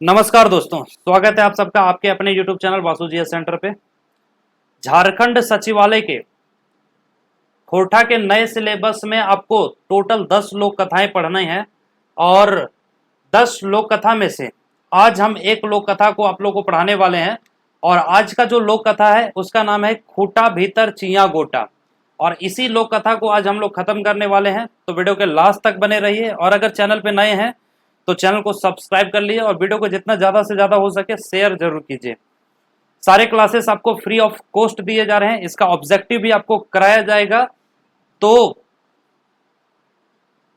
नमस्कार दोस्तों, स्वागत है आप सबका आपके अपने YouTube चैनल वासुजी सेंटर पे। झारखंड सचिवालय के खोरठा के नए सिलेबस में आपको टोटल 10 लोक कथाएं पढ़नी हैं और 10 लोक कथा में से आज हम एक लोक कथा को आप लोग को पढ़ाने वाले हैं। और आज का जो लोक कथा है उसका नाम है खूटा भीतर चिया गोटा, और इसी लोक कथा को आज हम लोग खत्म करने वाले हैं। तो वीडियो के लास्ट तक बने रहिए, और अगर चैनल पे नए हैं तो चैनल को सब्सक्राइब कर लिए और वीडियो को जितना ज़्यादा से ज़्यादा हो सके शेयर जरूर कीजिए। सारे क्लासेस आपको फ्री ऑफ कॉस्ट दिए जा रहे हैं, इसका ऑब्जेक्टिव भी आपको कराया जाएगा। तो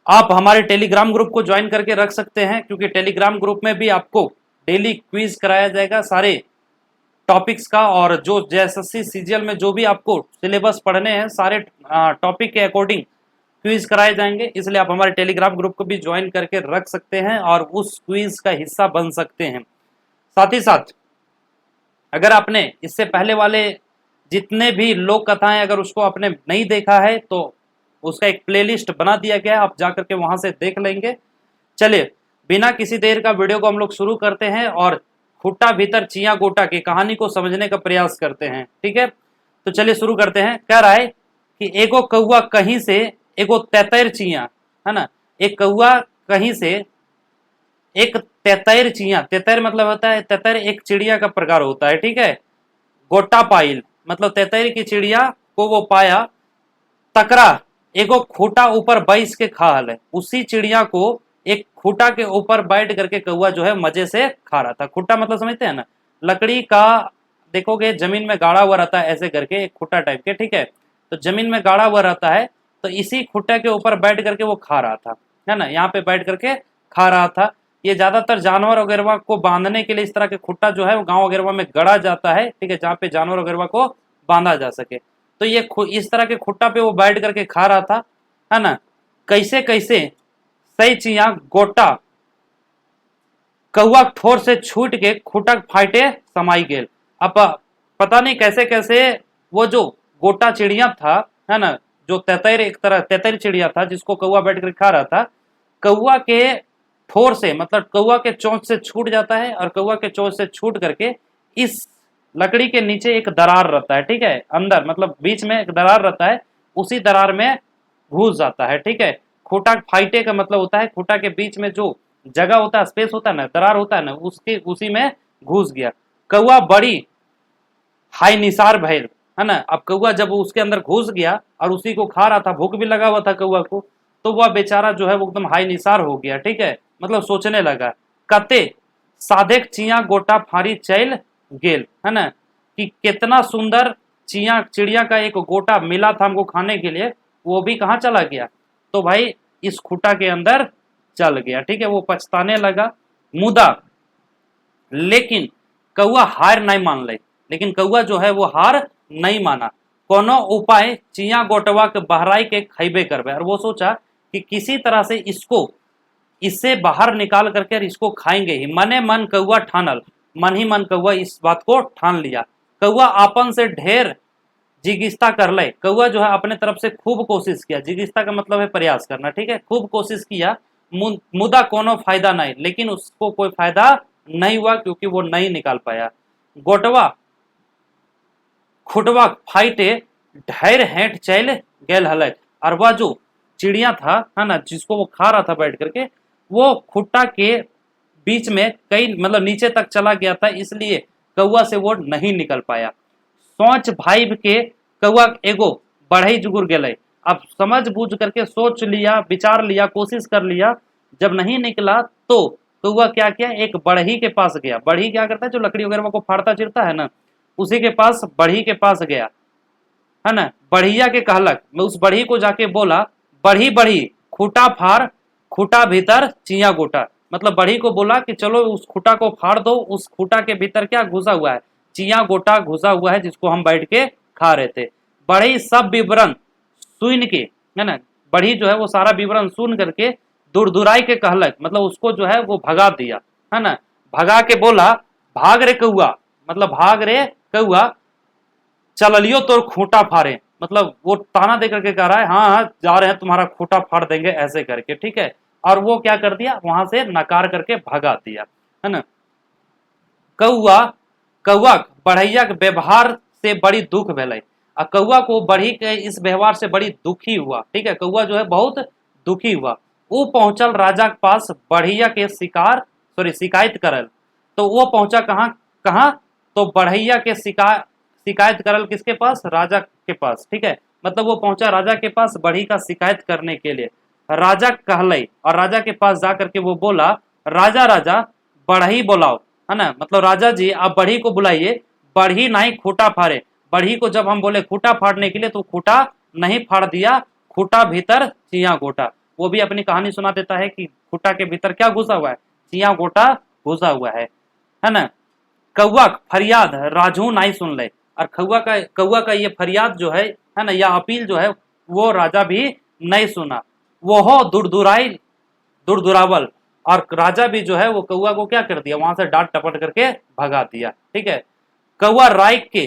आप हमारे टेलीग्राम ग्रुप को ज्वाइन करके रख सकते हैं, क्योंकि टेलीग्राम ग्रुप में भी आपको डेली क्विज कराया जाएगा सारे टॉपिक्स का, और जो जेएसएससी सीजीएल में जो भी आपको सिलेबस पढ़ने हैं सारे टॉपिक के अकॉर्डिंग क्विज कराए जाएंगे। इसलिए आप हमारे टेलीग्राम ग्रुप को भी ज्वाइन करके रख सकते हैं और उस क्विज का हिस्सा बन सकते हैं। साथ ही साथ अगर आपने इससे पहले वाले जितने भी लोक कथाएं अगर उसको आपने नहीं देखा है तो उसका एक प्लेलिस्ट बना दिया गया है, आप जाकर के वहां से देख लेंगे। चलिए बिना किसी देर का वीडियो को हम लोग शुरू करते हैं और खूटा भीतर चिया गोटा की कहानी को समझने का प्रयास करते हैं। ठीक है, तो चलिए शुरू करते हैं। कह रहा है कि एगो कौआ कहीं से एगो तैतर चिया, है ना, एक कौआ कहीं से एक तैतर चिया, तैतर मतलब होता है, तैतर एक चिड़िया का प्रकार होता है। ठीक है, गोटा पाइल मतलब तैतर की चिड़िया को वो पाया, तकरा एगो खूटा ऊपर बैस के खा है। उसी चिड़िया को एक खूटा के ऊपर बैठ करके कौआ जो है मजे से खा रहा था। खूटा मतलब समझते हैं ना, लकड़ी का देखोगे जमीन में गाड़ा हुआ रहता है ऐसे करके, एक खूटा टाइप के। ठीक है, तो जमीन में गाड़ा हुआ रहता है, तो इसी खूटा के ऊपर बैठ करके वो खा रहा था, है ना, यहाँ पे बैठ करके खा रहा था। ये ज्यादातर जानवर वगैरह को बांधने के लिए इस तरह के खुट्टा जो है वो गांव वगैरह में गड़ा जाता है। ठीक है, जहाँ पे जानवर वगैरह को बांधा जा सके। तो ये इस तरह के खुट्टा पे वो बैठ करके खा रहा था, है ना। कैसे कैसे सही चिया गोटा कौआ ठोर से छूट के खुटक फाइटे समाई गेल। अब पता नहीं कैसे कैसे वो जो गोटा चिड़िया था, है ना, जो तैतर एक तरह तैतर चिड़िया था जिसको कौआ बैठ कर खा रहा था, कौआ के ठोर से मतलब कौआ के चोंच से छूट जाता है, और कौआ के चोंच से छूट करके इस लकड़ी के नीचे एक दरार रहता है। ठीक है, अंदर मतलब बीच में एक दरार रहता है, उसी दरार में घुस जाता है। ठीक है, खूटा फाइटे का मतलब होता है खूटा के बीच में जो जगह होता है, स्पेस होता है ना, दरार होता है ना, उसके उसी में घुस गया। कौआ बड़ी हाई निसार भैल, है ना। अब कौआ जब उसके अंदर घुस गया और उसी को खा रहा था, भूख भी लगा हुआ था कौआ को, तो वह बेचारा जो है वो एकदम हाई निसार हो गया। ठीक है, मतलब सोचने लगा, कते साधेक चिया गोटा फारी चैल गेल, है ना, कि कितना सुंदर चिया चिड़िया का एक गोटा मिला था हमको खाने के लिए, वो भी कहाँ चला गया, तो भाई इस खूटा के अंदर चल गया। ठीक है, वो पछताने लगा। मुदा लेकिन कौआ हार नहीं मान ले, लेकिन कौआ जो है वो हार नहीं माना। कोनो उपाय चिया गोटवा के बहराई के खैबे करबे, और वो सोचा कि किसी तरह से इसको इससे बाहर निकाल करके इसको खाएंगे ही। मने मन कौआ ठानल, मन ही मन कौआ इस बात को ठान लिया। कौआ आपन से ढेर जिगिस्ता कर ले, कौआ जो है अपने तरफ से खूब कोशिश किया। जिगिस्ता का मतलब है प्रयास करना। ठीक है, खूब कोशिश किया, मुदा कोनो फायदा नहीं, लेकिन उसको कोई फायदा नहीं हुआ क्योंकि वो नहीं निकाल पाया। गोटवा खुटवा फाइटे ढेर हेंट चल गेल हल, और वह जो चिड़िया था, है ना, जिसको वो खा रहा था बैठ करके, वो खुट्टा के बीच में कई मतलब नीचे तक चला गया था, इसलिए कौआ से वो नहीं निकल पाया। सोच भाई के कौआ एगो बढ़ई जुगुर गए। अब समझ बूझ करके सोच लिया, विचार लिया, कोशिश कर लिया, जब नहीं निकला तो कौआ क्या किया, एक बढ़ई के पास गया। बढ़ई क्या करता है, जो लकड़ी वगैरह को फाड़ता चिरता है ना, उसी के पास बढ़ई के पास गया, है ना। बढ़िया के कहलक, मैं उस बढ़ी को जाके बोला, बढ़ी बढ़ी खूटा फाड़ खूटा भीतर चिया गोटा, मतलब बढ़ी को बोला कि चलो उस खूटा को फाड़ दो, उस खूटा के भीतर क्या घुसा हुआ है, चिया गोटा घुसा हुआ है जिसको हम बैठ के खा रहे थे। बढ़ी सब विवरण सुन के, है ना, बढ़ी जो है वो सारा विवरण सुन करके दुरदुराई के कहलक, मतलब उसको जो है वो भगा दिया, है ना। भगा के बोला, भाग रे कौआ, मतलब भाग रे कौआ, चलियो तो खूंटा फाड़े, मतलब वो ताना दे करके कह रहा है, हाँ हाँ जा रहे हैं, तुम्हारा खूंटा फाड़ देंगे ऐसे करके। ठीक है, और वो क्या कर दिया, वहां से नकार करके भगा दिया, है ना। कौआ कौआ बढ़ैया के व्यवहार से बड़ी दुख भेलै। आ कौआ को बढ़ी के इस व्यवहार से बड़ी दुखी हुआ। ठीक है, कौआ जो है बहुत दुखी हुआ। वो पहुंचल राजा के पास बढ़ैया के शिकायत करल। तो वो पहुंचा कहाँ कहाँ, तो बढ़ैया के शिकायत करल किसके पास, राजा के पास। ठीक है, मतलब वो पहुंचा राजा के पास बढ़ी का शिकायत करने के लिए। राजा कहलई, और राजा के पास जाकर के वो बोला, राजा राजा बढ़ई बुलाओ, है ना, मतलब राजा जी आप बढ़ी को बुलाइए, बढ़ी नहीं खूटा फाड़े। बढ़ी को जब हम बोले खूटा फाड़ने के लिए तो खूटा नहीं फाड़ दिया, खूटा भीतर चिया गोटा। वो भी अपनी कहानी सुना देता है कि खूटा के भीतर क्या घुसा हुआ है, चिया गोटा घुसा हुआ है ना। कौआ फरियाद राजू नहीं सुन ले। और कौआ का ये फरियाद जो है ना, यह अपील जो है वो राजा भी नहीं सुना। वो हो दुरदुरावल, और राजा भी जो है वो कौआ को क्या कर दिया, वहां से डांट टपट करके भगा दिया। ठीक है, कौआ राय के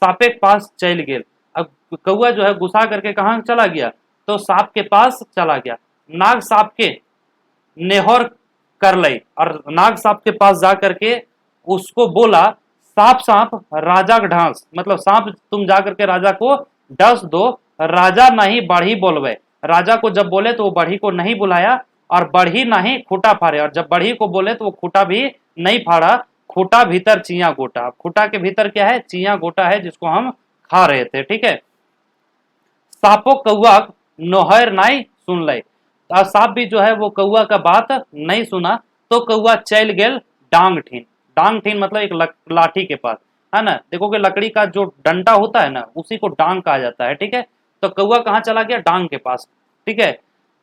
सांपे के पास चल गेल। अब कौआ जो है गुस्सा करके कहाँ चला गया, तो सांप के पास चला गया। नाग सांप के नेहर कर लई, और नाग सांप के पास जा करके उसको बोला, सांप सांप राजा का ढांस, मतलब सांप तुम जा करके राजा को डस दो, राजा नहीं बढ़ी बोलवे। राजा को जब बोले तो वो बढ़ी को नहीं बुलाया, और बढ़ी नहीं खूटा फाड़े, और जब बढ़ी को बोले तो वो खूटा भी नहीं फाड़ा। खूटा भीतर चिया गोटा, खूटा के भीतर क्या है, चिया गोटा है जिसको हम खा रहे थे। ठीक है, सापो कौआ नोहर नहीं सुन ले। सांप भी जो है वो कौआ का बात नहीं सुना। तो कौआ चल गेल डांग ठीन। डांग ठीन मतलब एक लाठी के पास, है ना। देखोगे लकड़ी का जो डंडा होता है ना, उसी को डांग कहा जाता है। ठीक है, तो कौआ कहाँ चला गया, डांग के पास। ठीक है,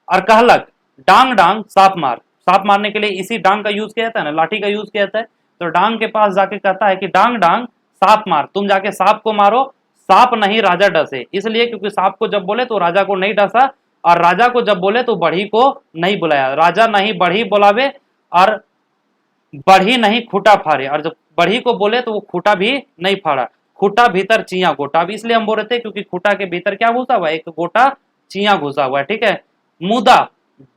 और कहलक, डांग डांग सांप मार। सांप मारने के लिए इसी डांग का यूज किया जाता है ना, लाठी का यूज किया जाता है। तो डांग के पास जाके कहता है कि डांग डांग सांप मार, तुम जाके सांप को मारो, सांप नहीं राजा डसे। इसलिए क्योंकि सांप को जब बोले तो राजा को नहीं डसा, और राजा को जब बोले तो बढ़ी को नहीं बुलाया। राजा नहीं बढ़ी बुलावे, और बढ़ी नहीं खूटा फाड़े, और जब बढ़ी को बोले तो वो खूटा भी नहीं फाड़ा। खूटा भीतर चिया गोटा, भी इसलिए हम बोल रहे थे क्योंकि खूटा के भीतर क्या घुसा हुआ है, एक गोटा चिया घुसा हुआ है। ठीक है, मुदा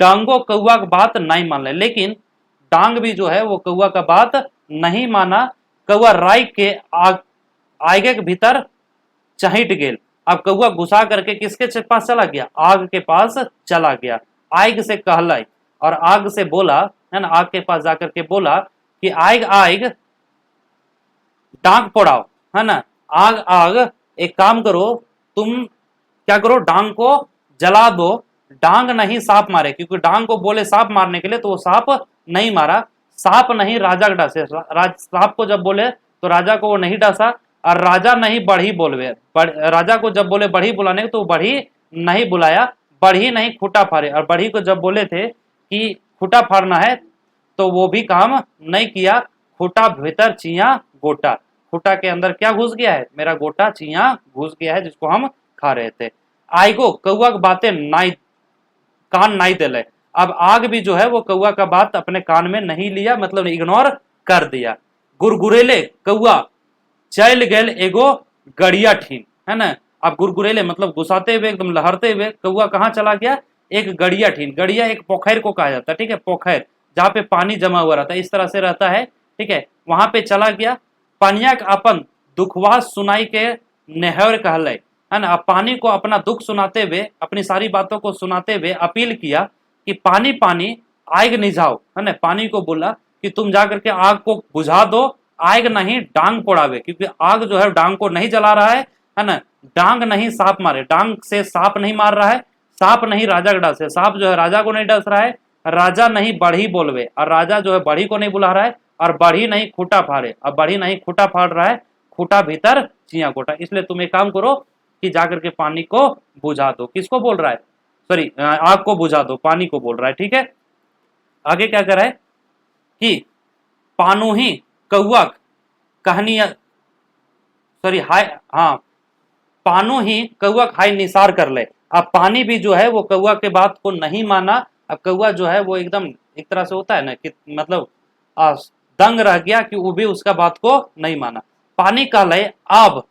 डांगो कौआ की बात नहीं मान ले, लेकिन डांग भी जो है वो कौआ का बात नहीं माना। कौआ राय के आगे के भीतर चहिट गेल। अब कौआ गुस्सा करके किसके पास चला गया, आग के पास चला गया। आग से कहलाई, और आग से बोला, है ना, आग के पास जाकर के बोला कि आग आग डांग पोड़ाओ, है ना। आग आग एक काम करो, तुम क्या करो, डांग को जला दो। डांग नहीं सांप मारे, क्योंकि डांग को बोले सांप मारने के लिए तो वो सांप नहीं मारा। सांप नहीं राजा का डसे, सांप को जब बोले तो राजा को वो नहीं डसा। और राजा नहीं बढ़ी बोलवे, राजा को जब बोले बढ़ी बुलाने तो बढ़ी नहीं बुलाया। बढ़ी नहीं खूटा फाड़े, और बढ़ी को जब बोले थे कि खूटा फाड़ना है तो वो भी काम नहीं किया। खूटा भीतर चिया गोटा, खूटा के अंदर क्या घुस गया है, मेरा गोटा चिया घुस गया है जिसको हम खा रहे थे। आइगो कौआ की बातें नाई कान नहीं दिले। अब आग भी जो है वो कौआ का बात अपने कान में नहीं लिया, मतलब इग्नोर कर दिया। गुरगुरेले कौआ चल गेल एगो गड़िया ठीन, है ना। अब गुरगुरेले मतलब गुस्साते हुए, एकदम लहरते हुए कौआ कहाँ चला गया, एक गड़िया ठीन। गड़िया एक पोखर को कहा जाता है। ठीक है, पोखर जहाँ पे पानी जमा हुआ रहता है, इस तरह से रहता है। ठीक है, वहां पे चला गया। पनिया अपन दुखवास सुनाई के नेहर कहले, है ना। अब पानी को अपना दुख सुनाते हुए, अपनी सारी बातों को सुनाते हुए अपील किया कि पानी पानी आग निझाओ, है ना। पानी को बोला कि तुम जाकर के आग को बुझा दो, आग नहीं डांग पोड़ावे, क्योंकि आग जो है डांग को नहीं जला रहा है ना। डांग नहीं सांप मारे, डांग से सांप नहीं मार रहा है। सांप नहीं राजा का डस है, सांप जो है राजा को नहीं डस रहा है। राजा नहीं बढ़ी बोलवे, और राजा जो है बढ़ी को नहीं बुला रहा है। और बढ़ी नहीं खूटा फाड़े, अब बढ़ी नहीं खूटा फाड़ रहा है। खूटा भीतर चिया गोटा। इसलिए तुम एक काम करो कि जाकर के पानी को बुझा दो। किसको बोल रहा है, सॉरी, आग को बुझा दो, पानी को बोल रहा है। ठीक है, आगे क्या कर रहा है कि पानो ही कौआ कहानी, सॉरी हाय, हाँ, पानो ही कौआ हाय निसार कर ले। अब पानी भी जो है वो कौआ के बात को नहीं माना। अब कौआ जो है वो एकदम एक तरह से होता है ना कि मतलब दंग रह गया कि वो भी उसका बात को नहीं माना। पानी कहले, अब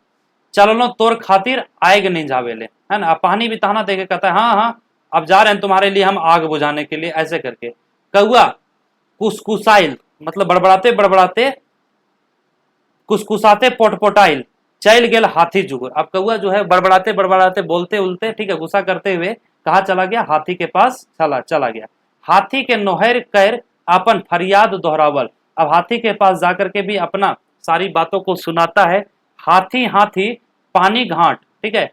चलो तोर खातिर आग नहीं जावेले, है ना। पानी भी ताना देके कहता है हाँ हाँ अब जा रहे हैं तुम्हारे लिए हम आग बुझाने के लिए, ऐसे करके। कौआ कुसकुसाइल मतलब बड़बड़ाते बड़बड़ाते कुसकुसाते पोटपोटाइल चल गेल हाथी जुगुर। अब कौआ जो है बड़बड़ाते बड़बड़ाते बोलते उलते, ठीक है, गुस्सा करते हुए कहा चला गया, हाथी के पास चला गया। हाथी के नोहर कर अपन फरियाद दोहरावल। अब हाथी के पास जाकर के भी अपना सारी बातों को सुनाता है। हाथी हाथी पानी घाट, ठीक है,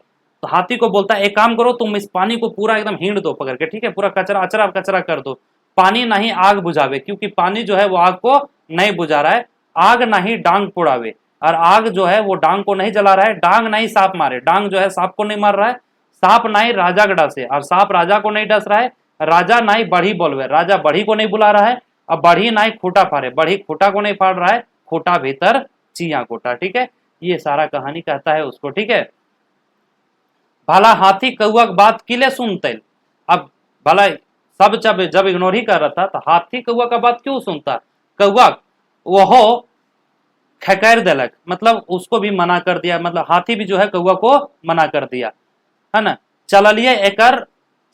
तो हाथी को बोलता है एक काम करो, तुम इस पानी को पूरा एकदम हींड दो पकड़ के, ठीक है, पूरा कचरा अचरा कचरा कर दो, पानी नहीं आग बुझावे, क्योंकि पानी जो है वो आग को नहीं बुझा रहा है, आग नहीं डांग पुड़ावे, और आग जो है वो डांग को नहीं जला रहा है, डांग नहीं सांप मारे, डांग जो है सांप को नहीं मार रहा है, सांप नहीं राजा गड़ा से, और सांप राजा को नहीं डस रहा है, राजा नहीं बढ़ी बोलवे, राजा बढ़ी को नहीं बुला रहा है, अब बढ़ी नहीं खूटा फाड़े, बढ़ी खूटा को नहीं फाड़ रहा है, खूटा भीतर चिया कोटा, ठीक है, ये सारा कहानी कहता है उसको, ठीक है। भला हाथी कौआ बात किले सुनते, अब भला सब जब इग्नोर ही कर रहा था तो हाथी कौआ का बात क्यों सुनता, कौआ वो खैकर दिलक, मतलब उसको भी मना कर दिया, मतलब हाथी भी जो है कौआ को मना कर दिया, है ना। चलिए एकर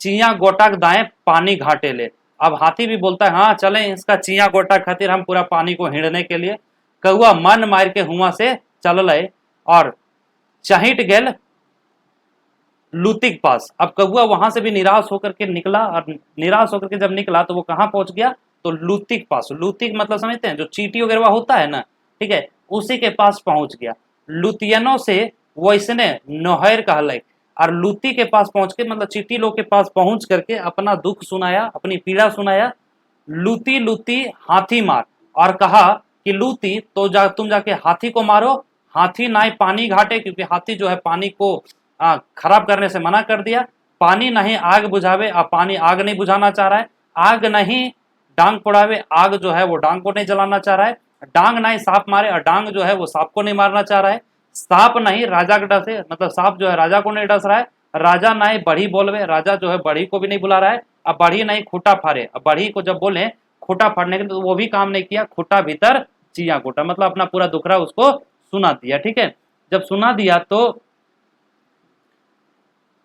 चिया गोटाक दाएं पानी घाटे ले। अब हाथी भी बोलता है हाँ चले इसका चिया गोटा खातिर हम पूरा पानी को हिड़ने के लिए। कौआ मन मार के हुआ से चल और चहिट गेल लूती के पास। अब कौआ वहां से भी निराश होकर के निकला, और निराश होकर के जब निकला तो वो कहां पहुंच गया, तो लूती के पास। लूती मतलब समझते हैं, जो चींटी वगैरह होता है ना, ठीक है, उसी के पास पहुंच गया। लुतियनों से वैसने नोहर कहल, और लूती के पास पहुंच के मतलब चींटी लोग के पास पहुंच करके अपना दुख सुनाया, अपनी पीड़ा सुनाया। लूती लूती हाथी मार, और कहा कि लूती तो तुम जाके हाथी को मारो, हाथी ना पानी घाटे, क्योंकि हाथी जो है पानी को खराब करने से मना कर दिया। पानी नहीं आग बुझावे, अब पानी आग नहीं बुझाना चाह रहा है, आग नहीं डांग पड़ावे, आग जो है वो डांग को नहीं जलाना चाह रहा है, डांग नहीं सांप मारे, और डांग जो है वो सांप को नहीं मारना चाह रहा है, सांप नहीं राजा के डसे, मतलब सांप जो है राजा को नहीं डस रहा है, राजा नहीं बढ़ी बोलवे, राजा जो है बढ़ी को भी नहीं बुला रहा है, अब बढ़ी नहीं खूटा फाड़े, अब बढ़ी को जब बोले खूटा फाड़ने के लिए तो वो भी काम नहीं किया, खूटा भीतर चिया कोटा, मतलब अपना पूरा दुखरा उसको सुना दिया, ठीक है। जब सुना दिया तो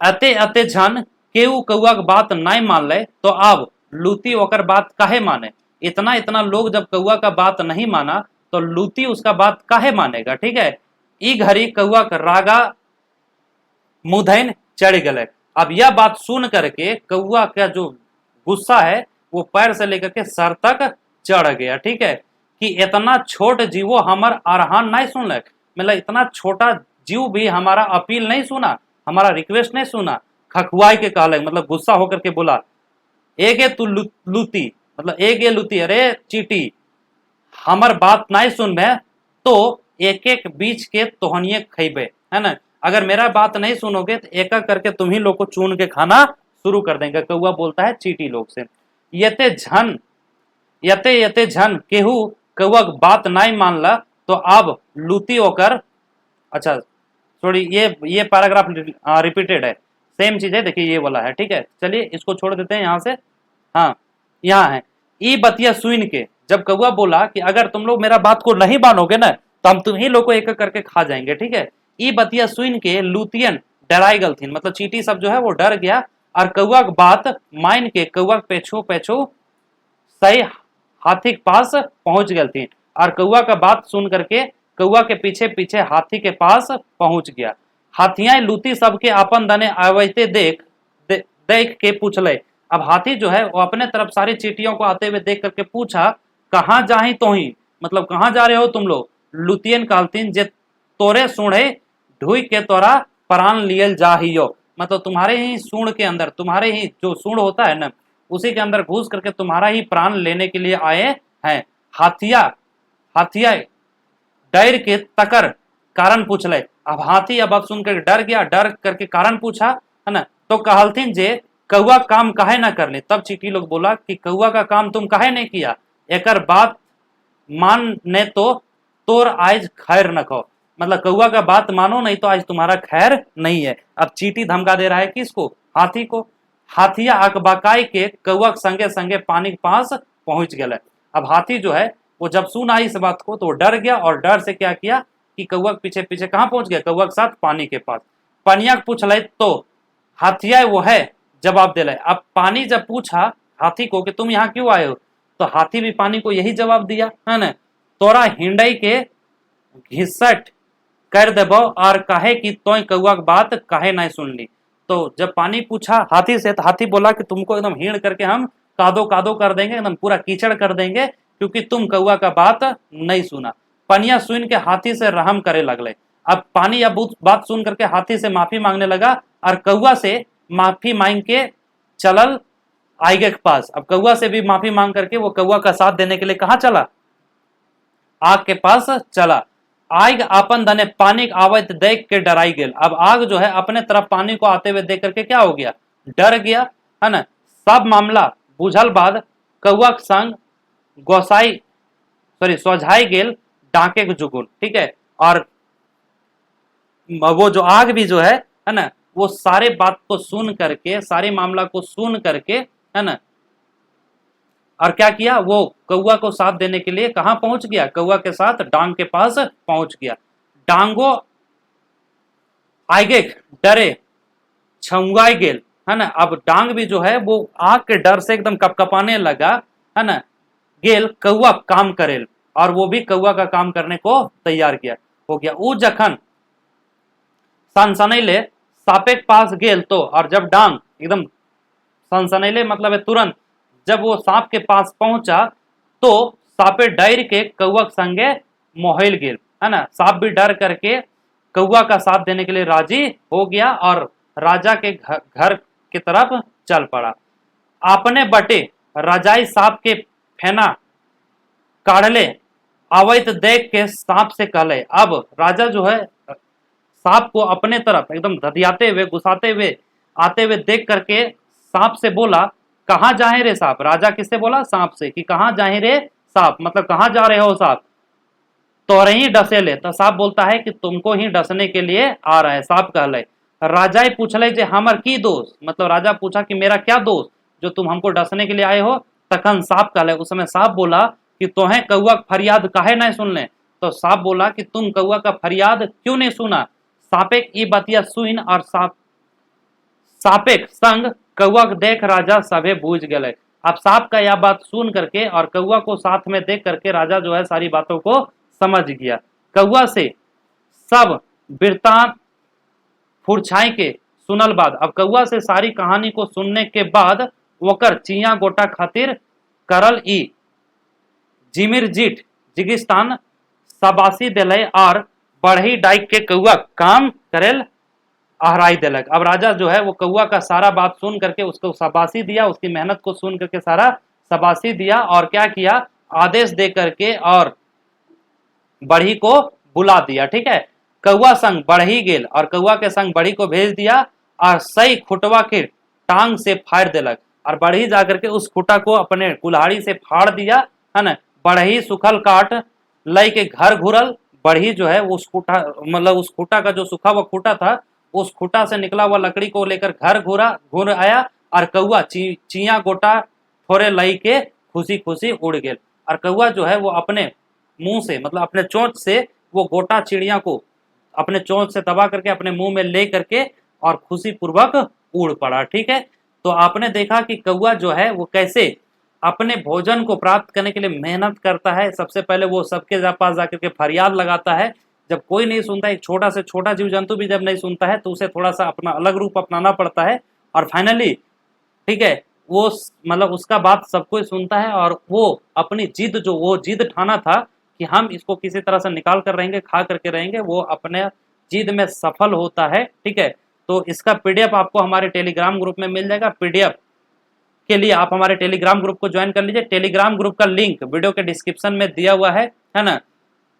अते अते झन केहू कौआ के बात नहीं मान ले, तो अब लूती ओकर बात काहे माने। इतना इतना लोग जब कौआ का बात नहीं माना तो लूती उसका बात काहे मानेगा, ठीक है। ई घड़ी कौआ का रागा मुधैन चढ़ गए। अब यह बात सुन करके कौआ का जो गुस्सा है वो पैर से लेकर के सर तक चढ़ गया, ठीक है, कि इतना छोट जीवो हमार आह्वान नहीं सुनलक, मतलब इतना छोटा जीव भी हमारा अपील नहीं सुना, हमारा रिक्वेस्ट नहीं सुना, खखुआई के कहलक, मतलब गुस्सा होकर के बोला, एगे तू लूती, मतलब एगे लूती, अरे चीटी हमार बात नहीं सुनबे तो एक एक बीच के तोहनिए खैबे, है ना, अगर मेरा बात नहीं सुनोगे तो एक एक करके तुम ही लोग को चुन के खाना शुरू कर देंगे। कौआ बोलता है चीटी लोग से, यते झन यते यते झन केहू कौआ बात नहीं मानला, तो अब लूती होकर, अच्छा सॉरी ये पैराग्राफ रिपीटेड है, सेम चीज है, देखिए ये वाला है, ठीक है, चलिए इसको छोड़ देते हैं यहाँ से। हाँ यहाँ है, ई बतिया सुन के जब कौआ बोला कि अगर तुम लोग मेरा बात को नहीं मानोगे ना तो हम तुम ही लोग को एक एक करके खा जाएंगे, ठीक है। ई बतिया सुन के लूतियन डराई गलथिन, मतलब चीटी सब जो है वो डर गया, और कौआ की बात मान के कौआ पेछो पेछो सही हाथी के पास पहुंच गलथिन, और कौआ का बात सुन करके कौआ के पीछे पीछे हाथी के पास पहुंच गया। हाथियां लूती सबके अपन दने आवते देख के पूछले। अब हाथी जो है वो अपने तरफ सारी चीटियों को आते हुए देख करके पूछा, कहाँ जाही तो ही, मतलब कहाँ जा रहे हो तुम लोग। लुतियन कहलतीन जे तोरे सूढ़े ढुई के तोरा प्राण लियल जाहियो, मतलब तुम्हारे ही सूढ़ के अंदर, तुम्हारे ही जो सूढ़ होता है ना उसी के अंदर घुस करके तुम्हारा ही प्राण लेने के लिए आए हैं। हाथिया हाथिया डर के तकर कारण पूछ ले। अब हाथी अब सुनकर डर गया, डर करके कारण पूछा, है ना, तो कहलथिन जे कौआ काम काहे ना कर ले। तब चीटी लोग बोला कि कौआ का काम तुम काहे नहीं किया, एकर बात मान ने तो तोर आज खैर न कहो, मतलब कौआ का बात मानो नहीं तो आज तुम्हारा खैर नहीं है। अब चीटी धमका दे रहा है किसको, हाथी को। हाथिया अकबकाई के कौआ संगे संगे पानी के पास पहुंच गया। अब हाथी जो है वो जब सुना इस बात को तो वो डर गया, और डर से क्या किया कि कौआ के पीछे पीछे कहां पहुंच गया, कौआ के साथ पानी के पास। पनिया पूछ ले तो हाथिया वो है जवाब दे ले। अब पानी जब पूछा हाथी को कि तुम यहाँ क्यों आए हो, तो हाथी भी पानी को यही जवाब दिया, है ना, तोरा हिंडई के घिसट कर देबो और कहे कि तोय कौआ की बात काहे नहीं सुन ली। तो जब पानी पूछा हाथी से तो हाथी बोला कि तुमको एकदम हीण करके हम कादो कादो कर देंगे, एकदम पूरा कीचड़ कर देंगे, क्योंकि तुम कौआ का बात नहीं सुना। पनिया सुन के हाथी से रहम करे लगले। अब पानी अब बात सुन करके हाथी से माफी मांगने लगा और कौआ से माफी मांग के चलल आगे के पास। अब कौआ से भी माफी मांग करके वो कौआ का साथ देने के लिए कहाँ चला, आग के पास चला। आग अपन धने पानी आवत देख के डराई गेल। अब आग जो है अपने तरफ पानी को आते हुए देख करके क्या हो गया, डर गया, है ना। सब मामला बुझल बाद कौआ के संग गोसाई सोझाई गेल डाके के जुगुन, ठीक है। और वो जो आग भी जो है ना, वो सारे बात को सुन करके, सारे मामला को सुन करके, है ना, और क्या किया, वो कौआ को साथ देने के लिए कहां पहुंच गया, कौआ के साथ डांग के पास पहुंच गया। डांगो आगे डरे छुआई गेल, है ना। अब डांग भी जो है वो आग के डर से एकदम कपकपाने लगा, है ना। गेल कौआ काम करेल और वो भी कौआ का काम करने को तैयार किया हो गया। उ जखन सनसनैले सापे के पास गेल तो, और जब डांग एकदम सनसनैले मतलब है तुरंत, जब वो सांप के पास पहुंचा तो सांपे डर के कौआ के संगे मोहल गेल, है ना। सांप भी डर करके कौआ का साथ देने के लिए राजी हो गया और राजा के घर की तरफ चल पड़ा। आपने बटे रजाई सांप के फेना काढ़ले अवैत देख के सांप से कहले। अब राजा जो है सांप को अपने तरफ एकदम धधियाते हुए, गुस्साते हुए आते हुए देख करके सांप से बोला, कहां जाए रे सांप। राजा किससे बोला, सांप से, कि कहां जाए रे सांप, मतलब कहां जा रहे हो सांप, तोरे ही डसे ले। तो सांप बोलता है कि तुमको ही डसने के लिए आ रहा है। सांप कहले, राजा ही पूछले जे हमर की दोष, मतलब राजा पूछा कि मेरा क्या दोष जो तुम हमको डसने के लिए आए हो। तखन सांप कहले, उस समय सांप बोला कि तोहे कौआ फरियाद काहे नहीं सुनले। तो सांप बोला कि तुम कौआ का फरियाद क्यों नहीं सुना। सापेक ई बतिया सुन और सापेक संग कौआ देख राजा सभे बूझ गए। अब सांप का यह बात सुन करके और कौआ को साथ में देख करके राजा जो है सारी बातों को समझ गया। कौआ से सब वृत्तांत फुरछाई के सुनल बाद, अब कौआ से सारी कहानी को सुनने के बाद वकर चिया गोटा खातिर करल ई जिमिर जीठ जिगिस्तान सबासी दिले और बढ़ी डाइक के कौआ काम करेल आहराई दिलक। अब राजा जो है वो कौआ का सारा बात सुन करके उसको शाबाशी दिया, उसकी मेहनत को सुन करके सारा शाबाशी दिया और क्या किया, आदेश दे करके और बढ़ी को बुला दिया, ठीक है। कौआ संग बढ़ी गेल और कौआ के संग बढ़ी को भेज दिया और सही खुटवा के टांग से फाड़ दिलक और बढ़ी जाकर के उस खुटा को अपने कुल्हाड़ी से फाड़ दिया, है ना। बढ़ी सुखल काट लई के घर घुरल। बढ़ी जो है उस खुटा, मतलब उस खुटा का जो सूखा हुआ खुटा था, उस खुटा से निकला हुआ लकड़ी को लेकर घर घुर आया और कौआ चिया गोटा थोड़े लई के खुशी खुशी उड़ गए। और कौआ जो है वो अपने मुंह से, मतलब अपने चोंच से वो गोटा चिड़िया को अपने चोंच से दबा करके अपने मुंह में ले करके और खुशी पूर्वक उड़ पड़ा, ठीक है। तो आपने देखा कि कौआ जो है वो कैसे अपने भोजन को प्राप्त करने के लिए मेहनत करता है। सबसे पहले वो सबके पास जाकर के फरियाद लगाता है, जब कोई नहीं सुनता, एक छोटा से छोटा जीव जंतु भी जब नहीं सुनता है तो उसे थोड़ा सा अपना अलग रूप अपनाना पड़ता है और फाइनली, ठीक है, वो मतलब उसका बात सब कोई सुनता है और वो अपनी जिद, जो वो जिद ठाना था कि हम इसको किसी तरह से निकाल कर रहेंगे, खा करके रहेंगे, वो अपने जिद में सफल होता है, ठीक है। तो इसका पीडीएफ आपको हमारे टेलीग्राम ग्रुप में मिल जाएगा। पीडीएफ के लिए आप हमारे टेलीग्राम ग्रुप को ज्वाइन कर लीजिए। टेलीग्राम ग्रुप का लिंक वीडियो के डिस्क्रिप्शन में दिया हुआ है ना,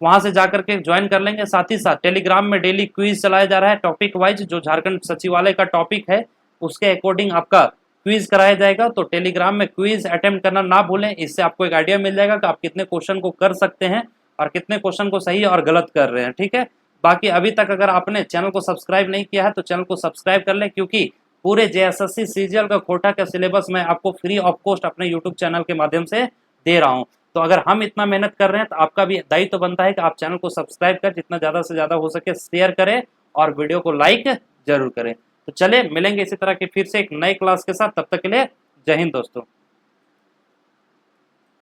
वहां से जाकर के ज्वाइन कर लेंगे। साथ ही साथ टेलीग्राम में डेली क्विज चलाया जा रहा है, टॉपिक वाइज, जो झारखंड सचिवालय का टॉपिक है उसके अकॉर्डिंग आपका क्विज कराया जाएगा। तो टेलीग्राम में क्विज अटेम्प्ट करना ना भूलें, इससे आपको एक आइडिया मिल जाएगा कि आप कितने क्वेश्चन को कर सकते हैं और कितने क्वेश्चन को सही और गलत कर रहे हैं, ठीक है। बाकी अभी तक अगर आपने चैनल को सब्सक्राइब नहीं किया है तो चैनल को सब्सक्राइब कर लें, क्योंकि पूरे जेएसएससी सीजीएल का कोटा का सिलेबस मैं आपको फ्री ऑफ कॉस्ट अपने यूट्यूब चैनल के माध्यम से दे रहा हूं। तो अगर हम इतना मेहनत कर रहे हैं तो आपका भी दायित्व तो बनता है कि आप चैनल को सब्सक्राइब कर जितना ज़्यादा से ज़्यादा हो सके शेयर करें और वीडियो को लाइक जरूर करें। तो चले मिलेंगे इसी तरह के फिर से एक नए क्लास के साथ, तब तक के लिए जय हिंद दोस्तों।